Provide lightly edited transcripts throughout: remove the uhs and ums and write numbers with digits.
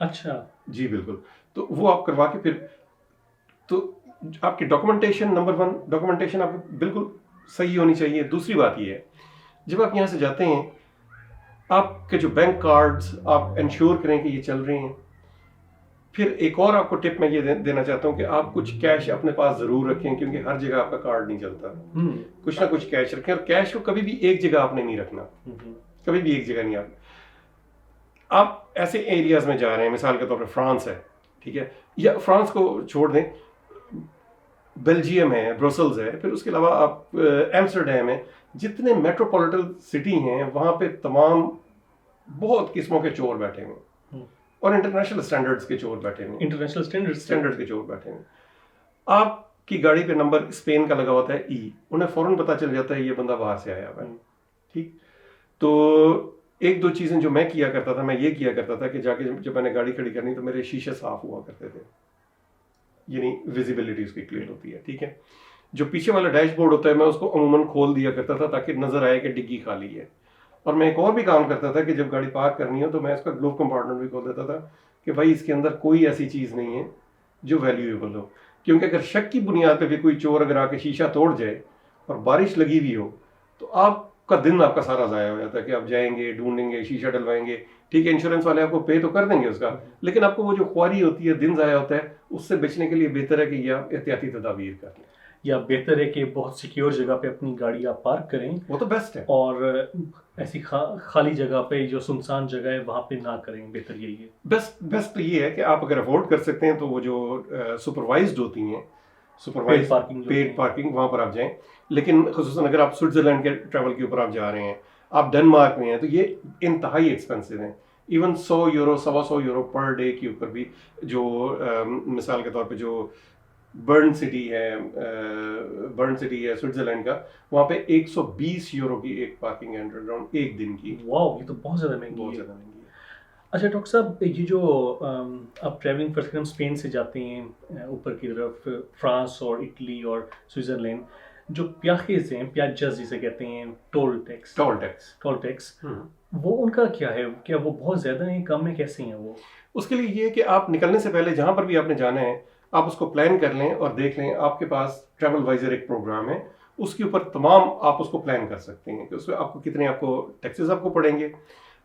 اچھا جی بالکل. تو وہ آپ کروا کے پھر تو آپ کی ڈاکومنٹیشن نمبر 1 ڈاکومنٹیشن آپ کی بالکل صحیح ہونی چاہیے. دوسری بات یہ ہے جب آپ یہاں سے جاتے ہیں آپ کے جو بینک کارڈز آپ انشور کریں کہ یہ چل رہے ہیں. پھر ایک اور آپ کو ٹپ میں یہ دینا چاہتا ہوں کہ آپ کچھ کیش اپنے پاس ضرور رکھیں کیونکہ ہر جگہ آپ کا کارڈ نہیں چلتا. کچھ نہ کچھ کیش رکھیں اور کیش کو کبھی بھی ایک جگہ آپ نے نہیں رکھنا, کبھی بھی ایک جگہ نہیں. آپ ایسے ایریاز میں جا رہے ہیں مثال کے طور پہ فرانس ہے, ٹھیک ہے, یا فرانس کو چھوڑ دیں, بیلجیم ہے, بروسلز ہے, پھر اس کے علاوہ آپ ایمسٹرڈیم ہے, جتنے میٹروپولیٹن سٹی ہیں وہاں پہ تمام بہت قسموں کے چور بیٹھے ہوئے اور انٹرنیشنل اسٹینڈرڈز کے چور بیٹھے ہوئے, انٹرنیشنل اسٹینڈرڈ کے چور بیٹھے ہوئے. آپ کی گاڑی پہ نمبر اسپین کا لگا ہوتا ہے ای, انہیں فوراً پتہ چل جاتا ہے یہ بندہ باہر سے آیا ہوا ہے. ٹھیک, تو ایک دو چیزیں جو میں کیا کرتا تھا, میں یہ کیا کرتا تھا کہ جا کے جب میں نے گاڑی کھڑی کرنی تو میرے شیشے صاف ہوا کرتے تھے, یعنی ویزیبلٹی اس کی کلیئر ہوتی ہے. ٹھیک ہے, جو پیچھے والا ڈیش بورڈ ہوتا ہے میں اس کو عموماً کھول دیا کرتا تھا تاکہ نظر آئے کہ ڈگی خالی ہے. اور میں ایک اور بھی کام کرتا تھا کہ جب گاڑی پارک کرنی ہو تو میں اس کا گلوب کمپارٹمنٹ بھی کھول دیتا تھا کہ بھائی اس کے اندر کوئی ایسی چیز نہیں ہے جو ویلیویبل ہو, کیونکہ اگر شک کی بنیاد پہ بھی کوئی چور اگر آ کے شیشہ توڑ جائے اور بارش لگی ہوئی ہو تو آپ کا دن آپ کا سارا ضائع ہو جاتا ہے کہ آپ جائیں گے, ڈھونڈیں گے, شیشہ ڈلوائیں گے. ٹھیک ہے, انشورنس والے آپ کو پے تو کر دیں گے اس کا, لیکن آپ کو وہ جو خواری ہوتی ہے, دن ضائع ہوتا ہے, اس سے بچنے کے لیے بہتر ہے کہ یہ آپ احتیاطی تدابیر کر لیں. یا بہتر ہے کہ بہت سیکیور جگہ پہ اپنی گاڑی آپ پارک کریں, وہ تو بیسٹ ہے, اور ایسی خالی جگہ پہ جو سنسان جگہ ہے وہاں پہ نہ کریں, بہتر یہی ہے. بیسٹ یہ ہے کہ آپ اگر افورڈ کر سکتے ہیں تو وہ جو سپروائزڈ ہوتی ہیں, سپروائز پیڈ پارکنگ, وہاں پر آپ جائیں. لیکن خصوصاً اگر آپ سوئٹزرلینڈ کے ٹریول کے اوپر آپ جا رہے ہیں, آپ ڈنمارک میں ہیں, تو یہ انتہائی ایکسپینسو ہیں. Even 100 euro 125 euro per day کے اوپر بھی, جو مثال کے طور پہ جو برن سٹی ہے سوئٹزرلینڈ کا, وہاں پہ 120 یورو کی ایک پارکنگ ہے انڈر گراؤنڈ ایک دن کی. واو, یہ تو بہت زیادہ مہنگی ہے. بہت زیادہ مہنگی ہے. اچھا ڈاکٹر صاحب, یہ جو آپ ٹریولنگ فرسٹ ہم اسپین سے جاتے ہیں اوپر کی طرف, فرانس اور اٹلی اور سوئٹزرلینڈ, جو پیاجز ہیں, پیاجز جسے کہتے ہیں, ٹول ٹیکس, وہ ان کا کیا ہے, کیا وہ بہت زیادہ ہیں, کم ہے, کیسے ہیں وہ؟ اس کے لیے یہ کہ آپ نکلنے سے پہلے جہاں پر بھی آپ نے جانا ہے آپ اس کو پلان کر لیں اور دیکھ لیں. آپ کے پاس ٹریول وائزر ایک پروگرام ہے, اس کے اوپر تمام آپ اس کو پلان کر سکتے ہیں کہ اس میں آپ کو کتنے آپ کو ٹیکسز آپ کو پڑیں گے.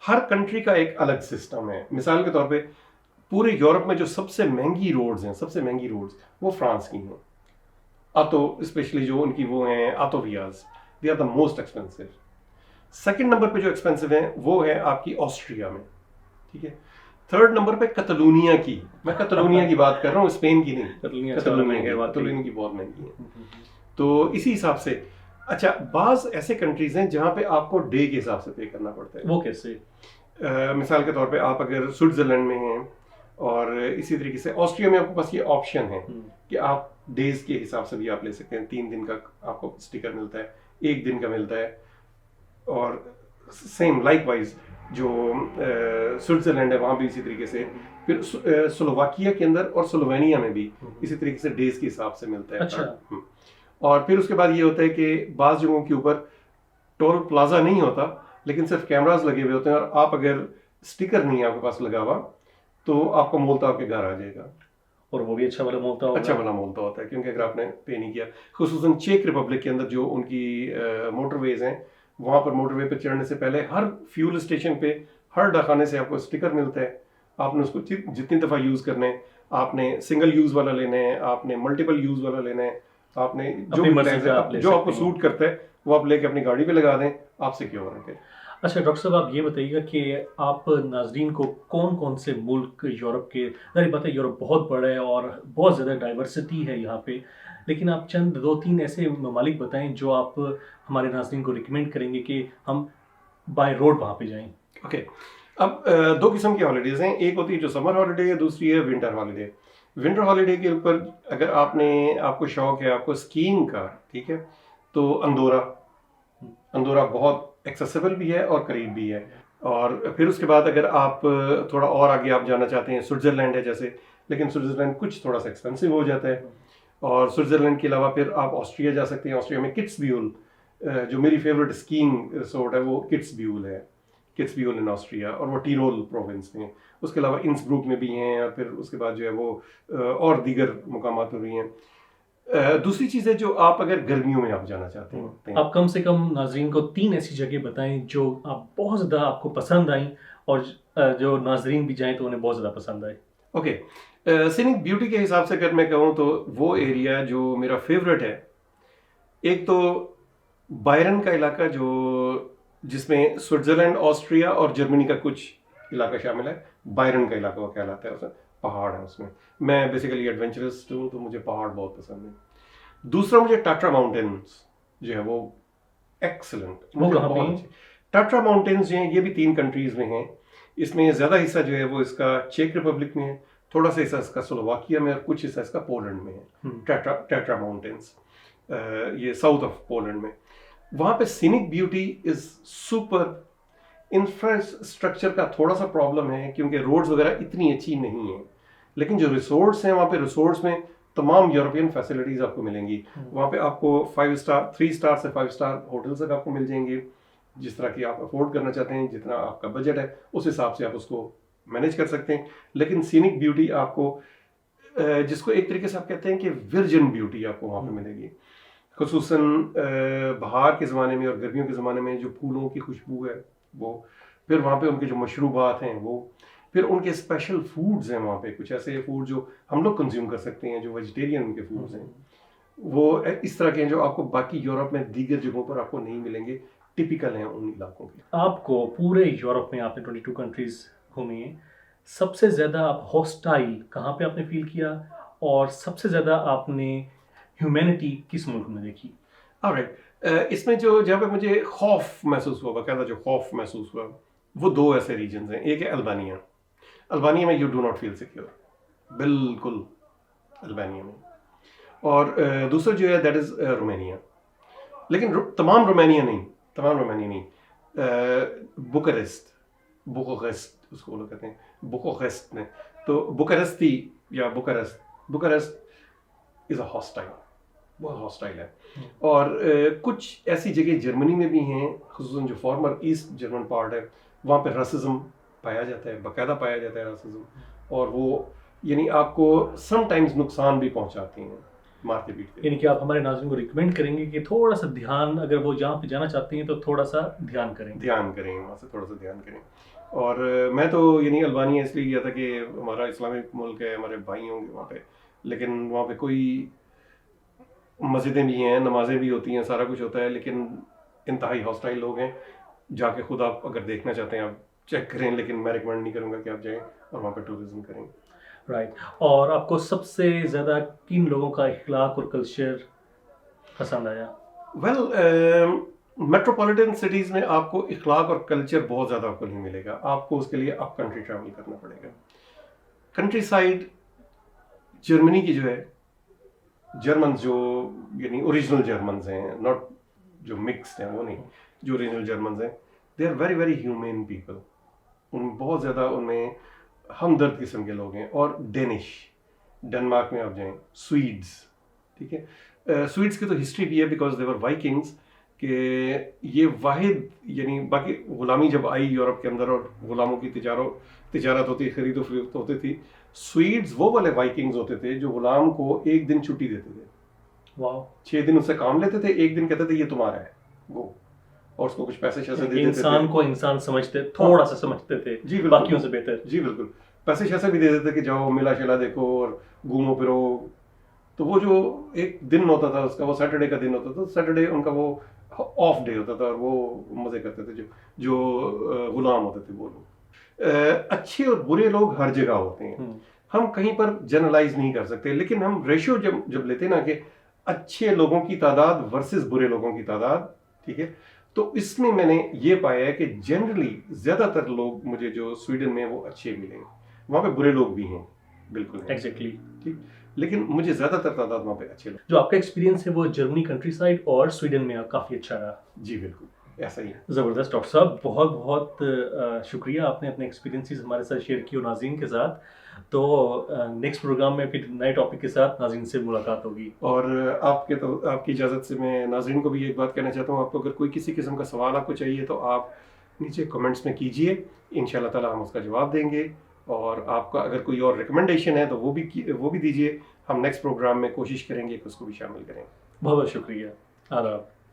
ہر کنٹری کا ایک الگ سسٹم ہے. مثال کے طور پہ پورے یورپ میں جو سب سے مہنگی روڈز وہ فرانس کی ہیں. آٹو اسپیشلی جو ان کی وہ ہیں آٹوویاز, they are the most expensive. Second number پہ جو ایکسپینسو ہیں وہ ہے آپ کی آسٹریا میں. ٹھیک ہے, تھرڈ نمبر پہ کتالونیا کی, میں کتالونیا کی بات کر رہا ہوں, اسپین کی نہیں. کتالونیا کی بہت مہنگی ہے. تو اسی حساب سے اچھا بعض ایسے کنٹریز ہیں جہاں پہ آپ کو ڈے کے حساب سے پے کرنا پڑتا ہے. وہ کیسے؟ مثال کے طور پہ آپ اگر سوئٹزرلینڈ میں ہیں اور اسی طریقے سے آسٹریا میں آپ کے پاس یہ آپشن ہے کہ آپ ڈیز کے حساب سے بھی آپ لے سکتے ہیں. 3 دن کا آپ کو اسٹیکر ملتا ہے, 1 دن کا ملتا ہے. اور سیم لائک وائز جو سوئٹزرلینڈ ہے وہاں بھی اسی طریقے سے. پھر سلوواکیہ کے اندر اور سلووینیا میں بھی اسی طریقے سے ڈیز کے حساب سے ملتا ہے. اچھا. اور پھر اس کے بعد یہ ہوتا ہے کہ بعض جگہوں کے اوپر ٹول پلازا نہیں ہوتا لیکن صرف کیمراز لگے ہوئے ہوتے ہیں, اور آپ اگر اسٹیکر نہیں ہے آپ کے پاس لگا ہوا تو آپ کا مولتا آپ کے گھر آ جائے گا. اور وہ بھی اچھا والا مولتا ہوتا ہے کیونکہ اگر آپ نے پے نہیں کیا. خصوصاً چیک ریپبلک کے اندر جو ان کی موٹر ویز ہیں, وہاں پر موٹر وے پہ چڑھنے سے پہلے ہر فیول اسٹیشن پہ ہر ڈاکانے سے آپ کو اسٹیکر ملتا ہے. آپ نے اس کو جتنی دفعہ یوز کرنا ہے, آپ نے سنگل یوز والا لینا ہے, آپ نے ملٹیپل یوز والا لینا ہے, آپ نے جو آپ کو سوٹ کرتا ہے وہ آپ لے کے اپنی گاڑی پہ لگا دیں, آپ سیکیور رہیں. اچھا ڈاکٹر صاحب, آپ یہ بتائیے گا کہ آپ ناظرین کو کون کون سے ملک یورپ کے, ظاہر بات ہے یورپ بہت بڑا ہے اور بہت زیادہ ڈائیورسٹی ہے یہاں پہ, لیکن آپ چند 2-3 ایسے ممالک بتائیں جو آپ ہمارے ناظرین کو ریکمینڈ کریں گے کہ ہم بائی روڈ وہاں پہ جائیں. اوکے, اب 2 قسم کی ہالیڈیز ہیں. ایک ہوتی ہے جو سمر ہالیڈے ہے, دوسری ہے ونٹر ہالیڈے. ونٹر ہالیڈے کے اوپر اگر آپ کو شوق ہے آپ کو اسکیئنگ کا, ٹھیک ہے, تو اندورا بہت ایکسیسیبل بھی ہے اور قریب بھی ہے. اور پھر اس کے بعد اگر آپ تھوڑا اور آگے آپ جانا چاہتے ہیں, سوئٹزرلینڈ ہے جیسے, لیکن سوئٹزرلینڈ کچھ تھوڑا سا ایکسپینسو ہو جاتا ہے. اور سوئٹزرلینڈ کے علاوہ پھر آپ آسٹریا جا سکتے ہیں. آسٹریا میں کٹسبیول, جو میری فیوریٹ اسکیئنگ ریسورٹ ہے وہ کٹسبیول ہے, کٹسبیول ان آسٹریا, اور وہ ٹیرول پروونس میں. اس کے علاوہ انسبروک میں بھی ہیں، اور پھر اس کے بعد جو ہے وہ اور دیگر مقامات پر بھی ہیں. دوسری چیز ہے جو آپ اگر گرمیوں میں آپ جانا چاہتے ہیں، آپ کم سے کم ناظرین کو 3 ایسی جگہ بتائیں جو آپ بہت زیادہ آپ کو پسند آئیں اور جو ناظرین بھی جائیں تو انہیں بہت زیادہ پسند آئے. اوکے، سینک بیوٹی کے حساب سے اگر میں کہوں تو وہ ایریا جو میرا فیوریٹ ہے، ایک تو بائرن کا علاقہ جس میں سوئٹزرلینڈ، آسٹریا اور جرمنی کا کچھ علاقہ شامل ہے. بائرن کا علاقہ وہ کہلاتا ہے، اس میں پہاڑ ہیں. اس میں بیسیکلی ایڈونچرسٹ ہوں تو مجھے پہاڑ بہت پسند ہیں. دوسرا مجھے ٹاٹرا ماؤنٹینز جو ہے وہ ایکسلنٹ. وہ کہاں پہ ہیں؟ ٹاٹرا ماؤنٹینز جو ہیں یہ بھی 3 کنٹریز میں ہیں. اس میں زیادہ حصہ جو ہے وہ اس کا چیک ریپبلک میں ہے، تھوڑا سا حصہ اس کا سلوواکیا میں، اور کچھ حصہ اس کا پولینڈ میں ہے. ٹاٹرا ماؤنٹینز یہ ساؤتھ آف پولینڈ میں. وہاں پہ سینک بیوٹی از سپر. انفراسٹرکچر کا تھوڑا سا پرابلم ہے کیونکہ روڈز وغیرہ اتنی اچھی نہیں ہیں، لیکن جو ریسورٹس ہیں وہاں پہ ریسورٹس میں تمام یورپین فیسلٹیز آپ کو ملیں گی. وہاں پہ آپ کو 3 اسٹار سے 5 اسٹار ہوٹلس تک آپ کو مل جائیں گے، جس طرح کی آپ افورڈ کرنا چاہتے ہیں، جتنا آپ کا بجٹ ہے اس حساب سے آپ اس کو مینیج کر سکتے ہیں. لیکن سینک بیوٹی آپ کو جس کو ایک طریقے سے آپ کہتے ہیں کہ ورجن بیوٹی آپ کو وہاں پہ ملے گی. خصوصاً بہار کے زمانے میں اور گرمیوں کے زمانے میں جو پھولوں کی خوشبو ہے وہ، پھر وہاں پہ ان کے جو مشروبات ہیں وہ، پھر ان کے اسپیشل فوڈز ہیں وہاں پہ، کچھ ایسے فوڈ جو ہم لوگ کنزیوم کر سکتے ہیں جو ویجیٹیرین ان کے فوڈز ہیں، وہ اس طرح کے ہیں جو آپ کو باقی یورپ میں دیگر جگہوں پر آپ کو نہیں ملیں گے، ٹپیکل ہیں ان علاقوں کے. آپ کو پورے یورپ میں آپ نے 22 کنٹریز گھومی ہیں، سب سے زیادہ آپ ہاسٹائل کہاں پہ آپ نے فیل کیا اور سب سے زیادہ آپ نے ہیومینٹی کس ملک میں دیکھی؟ اس میں جہاں پہ مجھے خوف محسوس ہوا، باقاعدہ جو خوف محسوس ہوا، وہ 2 ایسے ریجنز ہیں. ایک ہے البانیہ. البانیہ میں you do not feel secure, بالکل البانیہ میں. اور دوسرا جو ہے دیٹ از رومانیہ. لیکن تمام رومانیہ نہیں. بوکارسٹ اس کو لوگ کہتے ہیں، بوکارسٹ میں. تو بوکارستی یا بوکارسٹ از اے ہاسٹائل، بہت ہاسٹائل ہے. اور کچھ ایسی جگہ جرمنی میں بھی ہیں، خصوصاً جو فارمر ایسٹ جرمن پارٹ ہے، وہاں پہ راسزم پایا جاتا ہے، باقاعدہ پایا جاتا ہے راسزم. اور وہ یعنی آپ کو سم ٹائمز نقصان بھی پہنچاتے ہیں مارتے پیٹتے. یعنی کہ آپ ہمارے ناظرین کو ریکمینڈ کریں گے کہ تھوڑا سا دھیان، اگر وہ جہاں پہ جانا چاہتے ہیں تو تھوڑا سا دھیان کریں وہاں سے تھوڑا سا دھیان کریں. اور میں تو یعنی البانیہ اس لیے گیا تھا کہ ہمارا اسلامک ملک ہے، ہمارے بھائی ہوں گے وہاں پہ، لیکن وہاں پہ کوئی مسجدیں بھی ہیں، نمازیں بھی ہوتی ہیں، سارا کچھ ہوتا ہے، لیکن انتہائی ہاسٹائل لوگ ہیں. جا کے خود آپ اگر دیکھنا چاہتے ہیں آپ چیک کریں، لیکن میں ریکمینڈ نہیں کروں گا کہ آپ جائیں اور وہاں پہ ٹورزم کریں. رائٹ. اور آپ کو سب سے زیادہ کن لوگوں کا اخلاق اور کلچر پسند آیا؟ میٹروپولیٹن سٹیز میں آپ کو اخلاق اور کلچر بہت زیادہ آپ کو نہیں ملے گا. آپ کو اس کے لیے اپ کنٹری ٹریول کرنا پڑے گا. کنٹری سائڈ جرمنی کی جو ہے، جرمنز جو یعنی اوریجنل جرمنز ہیں، ناٹ جو مکسڈ ہیں وہ نہیں، جو اوریجنل جرمنز ہیں، they are very very human people. بہت زیادہ ان میں ہمدرد قسم کے لوگ ہیں. اور ڈنمارک میں آپ جائیں، سویڈز، ٹھیک ہے. سویڈز کی تو ہسٹری بھی ہے بیکاز دے ور وائکنگز، کہ یہ واحد یعنی باقی غلامی جب آئی یورپ کے اندر اور غلاموں کی تجارت ہوتی، خرید و فروخت ہوتی تھی، سویڈز وہ والے وائکنگز ہوتے تھے جو غلام کو 1 دن چھٹی دیتے تھے. واو. 6 دن اس سے کام لیتے تھے، 1 دن کہتے تھے یہ تمہارا ہے وہ، اور اس کو کچھ پیسے شیسے دے دیتے تھے. انسان کو انسان سمجھتے، تھوڑا سا سمجھتے تھے جی باقیوں سے بہتر. جی بالکل. پیسے شیسے بھی دے دیتے کہ جاؤ میلا شیلا دیکھو اور گھومو پھرو. تو وہ جو ایک دن ہوتا تھا اس کا، وہ سیٹرڈے کا دن ہوتا تھا، سیٹرڈے ان کا وہ آف ڈے ہوتا تھا، اور وہ مزے کرتے تھے جو غلام ہوتے تھے وہ لوگ. اچھے اور برے لوگ ہر جگہ ہوتے ہیں، ہم کہیں پر جنرلائز نہیں کر سکتے. لیکن ہم ریشو جب لیتے نا کہ اچھے لوگوں کی تعداد ورسز برے لوگوں کی تعداد، ٹھیک ہے، تو اس میں میں نے یہ پایا ہے کہ جنرلی زیادہ تر لوگ مجھے جو سویڈن میں وہ اچھے ملے. وہاں پہ برے لوگ بھی ہیں بالکل ایگزیکٹلی، ٹھیک، لیکن مجھے زیادہ تر تعداد وہاں پہ اچھے لوگ. جو آپ کا ایکسپیرینس ہے وہ جرمنی کنٹری سائڈ اور سویڈن میں کافی اچھا رہا. جی بالکل ایسا ہی ہے. زبردست ڈاکٹر صاحب، بہت بہت شکریہ، آپ نے اپنے ایکسپیرینسز ہمارے ساتھ شیئر کی اور ناظرین کے ساتھ. تو نیکسٹ پروگرام میں پھر نئے ٹاپک کے ساتھ ناظرین سے ملاقات ہوگی. اور آپ کی اجازت سے میں ناظرین کو بھی ایک بات کہنا چاہتا ہوں، آپ کو اگر کوئی کسی قسم کا سوال آپ کو چاہیے تو آپ نیچے کمنٹس میں کیجیے، ان شاء اللہ تعالیٰ ہم اس کا جواب دیں گے. اور آپ کا اگر کوئی اور ریکمنڈیشن ہے تو وہ بھی دیجیے. ہم نیکسٹ پروگرام میں کوشش کریں گے کہ اس کو بھی شامل کریں. بہت بہت شکریہ. آداب.